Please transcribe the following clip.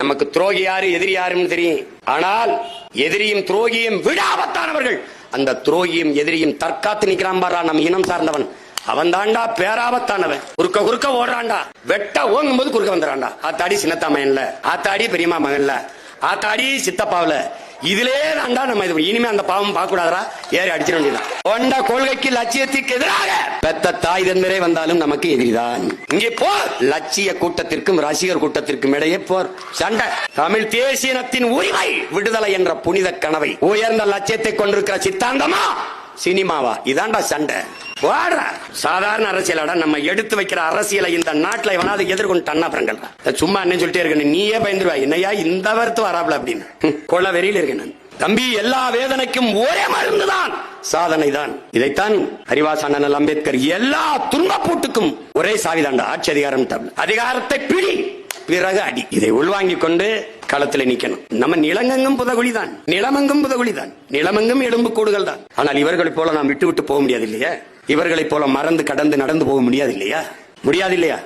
நமக்கு துரோகி யாரு எதிரி யாருன்னு தெரியும். ஆனால் எதிரியும் துரோகியும் விட ஆபத்தானவர்கள். அந்த துரோகியும் எதிரியும் தற்காத்து நிக்கிறான் பாரா, நம்ம இனம் சார்ந்தவன். அவன் தாண்டா பேராபத்தானவன். குறுக்க ஓடுறான்டா, வெட்ட ஓங்கும் போது குறுக்க வந்துடான்டா. ஆத்தாடி சின்னத்தா மகன்ல, ஆத்தாடி பெரியம்மா மகன்ல, ஆத்தாடி சித்தப்பாவில. இதிலே தாண்டா நம்ம இது. இனிமே அந்த பாவம் பார்க்க கூடாதா, ஏறி அடிச்சிட வேண்டியதான். கொண்ட கொள்கைக்கு லட்சியத்திற்கு எதிராக பெத்த தாய் தந்தரே வந்தாலும் நமக்கு எதிரிதான். இங்கே போர், லட்சிய கூட்டத்திற்கும் ரசிகர் கூட்டத்திற்கும் இடையே போர், சண்டை. தமிழ் தேசியனத்தின் உரிமை விடுதலை என்ற புனித கனவை, உயர்ந்த லட்சியத்தை கொண்டிருக்கிற சித்தாந்தமா சினிமாவா, இதாண்டா சண்டை. சாதாரண அரசியலாடா நம்ம எடுத்து வைக்கிற அரசியலை இந்த நாட்டில் எவனாவது எதிர்கொண்டு சும்மா என்ன சொல்லிட்டே இருக்க, நீயே பயந்துருவா என்னையா இந்த வருத்து வராப்ல அப்படின்னு கொள்ள வெறியில் இருக்கேன். தம்பி, எல்லா வேதனைக்கும் ஒரே மருந்துதான் சாதனை தான். இதைத்தான் அறிவாச அண்ணல் அம்பேத்கர் எல்லா துன்பப்பூட்டுக்கும் ஒரே சாவிதாண்டா ஆட்சி அதிகாரம். அதிகாரத்தை பிடி, பிறகு அடி. இதை உள்வாங்கிக் கொண்டு களத்தில் நிக்கணும். நம்ம நிலங்கெங்கும் புதகுழிதான், நிலமெங்கும் புதகுழிதான், நிலமெங்கும் எலும்பு கூடுகள் தான். ஆனால் இவர்களைப் போல நாம் விட்டு விட்டு போக முடியாது இல்லையா? இவர்களைப் போல மறந்து கடந்து நடந்து போக முடியாது இல்லையா? முடியாது இல்லையா?